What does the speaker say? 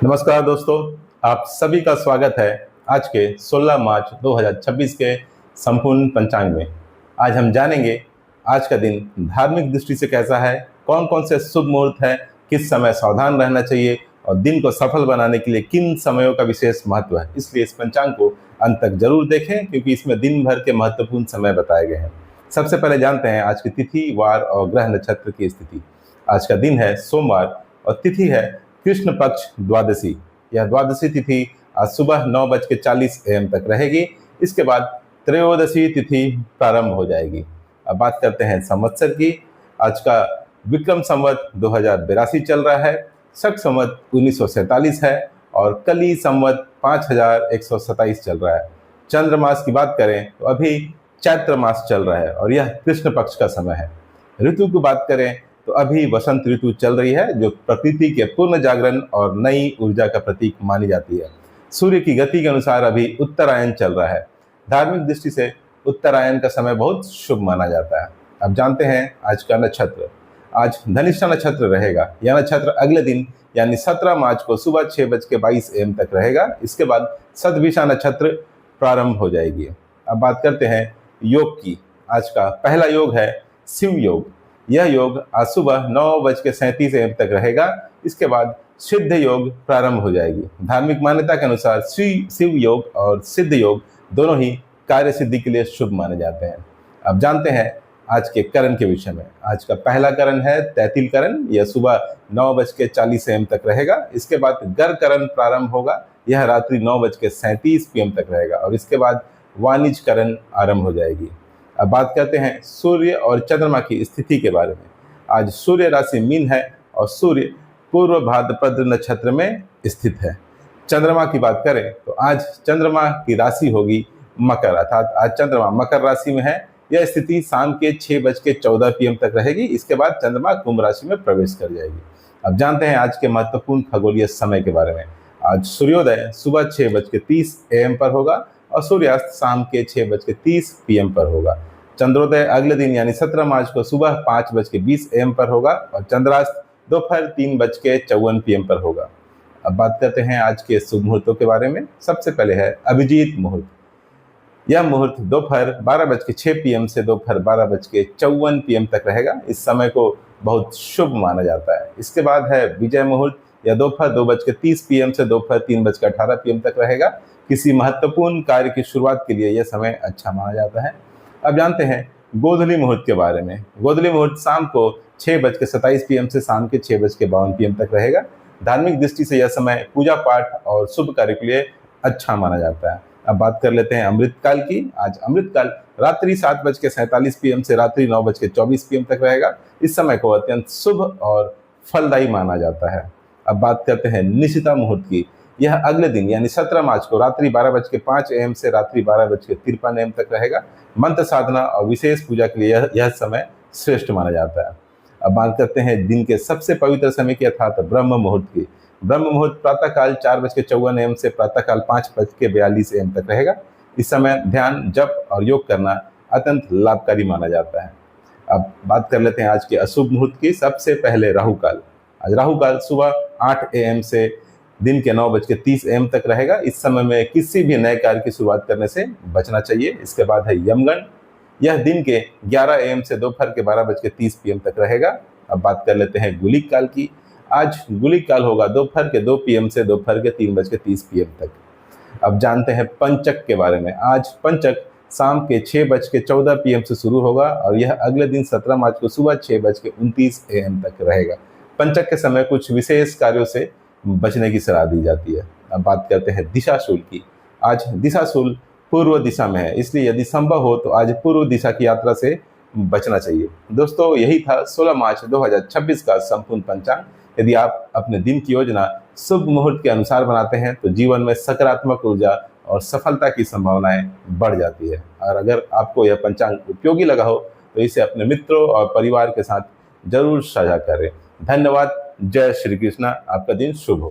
नमस्कार दोस्तों, आप सभी का स्वागत है आज के 16 मार्च 2026 के संपूर्ण पंचांग में। आज हम जानेंगे आज का दिन धार्मिक दृष्टि से कैसा है, कौन कौन से शुभ मुहूर्त है, किस समय सावधान रहना चाहिए और दिन को सफल बनाने के लिए किन समयों का विशेष महत्व है। इसलिए इस पंचांग को अंत तक जरूर देखें क्योंकि इसमें दिन भर के महत्वपूर्ण समय बताए गए हैं। सबसे पहले जानते हैं आज की तिथि, वार और ग्रह नक्षत्र की स्थिति। आज का दिन है सोमवार और तिथि है कृष्ण पक्ष द्वादशी। यह द्वादशी तिथि आज सुबह 9:40 AM तक रहेगी। इसके बाद त्रयोदशी तिथि प्रारंभ हो जाएगी। अब बात करते हैं संवत्सर की। आज का विक्रम संवत 2082 चल रहा है, शक संवत 1947 है और कली संवत 5127 चल रहा है। चंद्रमास की बात करें तो अभी चैत्र मास चल रहा है और यह कृष्ण पक्ष का समय है। ऋतु की बात करें तो अभी वसंत ऋतु चल रही है जो प्रकृति के पूर्ण जागरण और नई ऊर्जा का प्रतीक मानी जाती है। सूर्य की गति के अनुसार अभी उत्तरायण चल रहा है। धार्मिक दृष्टि से उत्तरायण का समय बहुत शुभ माना जाता है। अब जानते हैं आज का नक्षत्र। आज धनिष्ठा नक्षत्र रहेगा। यह नक्षत्र अगले दिन यानी 17 मार्च को सुबह 6:22 AM तक रहेगा। इसके बाद शतभिषा नक्षत्र प्रारंभ हो जाएगी। अब बात करते हैं योग की। आज का पहला योग है शिव योग। यह योग आज सुबह 9:37 AM तक रहेगा। इसके बाद सिद्ध योग प्रारंभ हो जाएगी। धार्मिक मान्यता के अनुसार शिव योग और सिद्ध योग दोनों ही कार्य सिद्धि के लिए शुभ माने जाते हैं। अब जानते हैं आज के करण के विषय में। आज का पहला करण है तैतिल करण। यह सुबह 9:40 AM तक रहेगा। इसके बाद गर करण प्रारंभ होगा। यह रात्रि 9:37 PM तक रहेगा और इसके बाद वाणिज्य करण आरंभ हो जाएगी। अब बात करते हैं सूर्य और चंद्रमा की स्थिति के बारे में। आज सूर्य राशि मीन है और सूर्य पूर्व भाद्रपद नक्षत्र में स्थित है। चंद्रमा की बात करें तो आज चंद्रमा की राशि होगी मकर, अर्थात आज चंद्रमा मकर राशि में है। यह स्थिति शाम के 6:14 PM तक रहेगी। इसके बाद चंद्रमा कुंभ राशि में प्रवेश कर जाएगी। अब जानते हैं आज के महत्वपूर्ण खगोलीय समय के बारे में। आज सूर्योदय सुबह 6:30 AM पर होगा और सूर्यास्त शाम के 6:30 PM पर होगा। चंद्रोदय अगले दिन यानी 17 मार्च को सुबह 5:20 AM पर होगा और चंद्रास्त दोपहर 3:54 PM पर होगा। अब बात करते हैं आज के शुभ मुहूर्तों के बारे में। सबसे पहले है अभिजीत मुहूर्त। यह मुहूर्त दोपहर 12:06 PM से दोपहर 12:54 PM तक रहेगा। इस समय को बहुत शुभ माना जाता है। इसके बाद है विजय मुहूर्त। यह दोपहर 2:30 PM से दोपहर 3:18 PM तक रहेगा। किसी महत्वपूर्ण कार्य की शुरुआत के लिए यह समय अच्छा माना जाता है। अब जानते हैं गोधूली मुहूर्त के बारे में। गोधूली मुहूर्त शाम को 6:27 PM से शाम के 6:52 PM तक रहेगा। धार्मिक दृष्टि से यह समय पूजा पाठ और शुभ कार्य के लिए अच्छा माना जाता है। अब बात कर लेते हैं अमृतकाल की। आज अमृतकाल रात्रि 7:47 PM से रात्रि 9:24 PM तक रहेगा। इस समय को अत्यंत शुभ और फलदायी माना जाता है। अब बात करते हैं निशिता मुहूर्त की। यह अगले दिन यानी 17 मार्च को रात्रि 12:05 AM से रात्रि 12:53 AM तक रहेगा। मंत्र साधना और विशेष पूजा के लिए यह समय श्रेष्ठ माना जाता है। अब बात करते हैं दिन के सबसे पवित्र समय की अर्थात ब्रह्म मुहूर्त की। ब्रह्म मुहूर्त प्रातःकाल 4:54 AM से प्रातःकाल 5:42 AM तक रहेगा। इस समय ध्यान, जप और योग करना अत्यंत लाभकारी माना जाता है। अब बात कर लेते हैं आज के अशुभ मुहूर्त की। सबसे पहले राहुकाल। आज राहुकाल सुबह 8 AM से दिन के 9:30 AM तक रहेगा। इस समय में किसी भी नए कार्य की शुरुआत करने से बचना चाहिए। इसके बाद है यमगंड। यह दिन के 11 AM से दोपहर के 12:30 PM तक रहेगा। अब बात कर लेते हैं गुलिक काल की। आज गुलिक काल होगा दोपहर के 2 PM से दोपहर के 3:30 PM तक। अब जानते हैं पंचक के बारे में। आज पंचक शाम के 6:14 PM से शुरू होगा और यह अगले दिन 17 मार्च को सुबह 6:29 AM तक रहेगा। पंचक के समय कुछ विशेष कार्यों से बचने की सलाह दी जाती है। अब बात करते हैं दिशाशूल की। आज दिशाशूल पूर्व दिशा में है, इसलिए यदि संभव हो तो आज पूर्व दिशा की यात्रा से बचना चाहिए। दोस्तों, यही था 16 मार्च 2026 का संपूर्ण पंचांग। यदि आप अपने दिन की योजना शुभ मुहूर्त के अनुसार बनाते हैं तो जीवन में सकारात्मक ऊर्जा और सफलता की संभावनाएं बढ़ जाती है। और अगर आपको यह पंचांग उपयोगी लगा हो तो इसे अपने मित्रों और परिवार के साथ जरूर साझा करें। धन्यवाद। जय श्री कृष्णा। आपका दिन शुभ हो।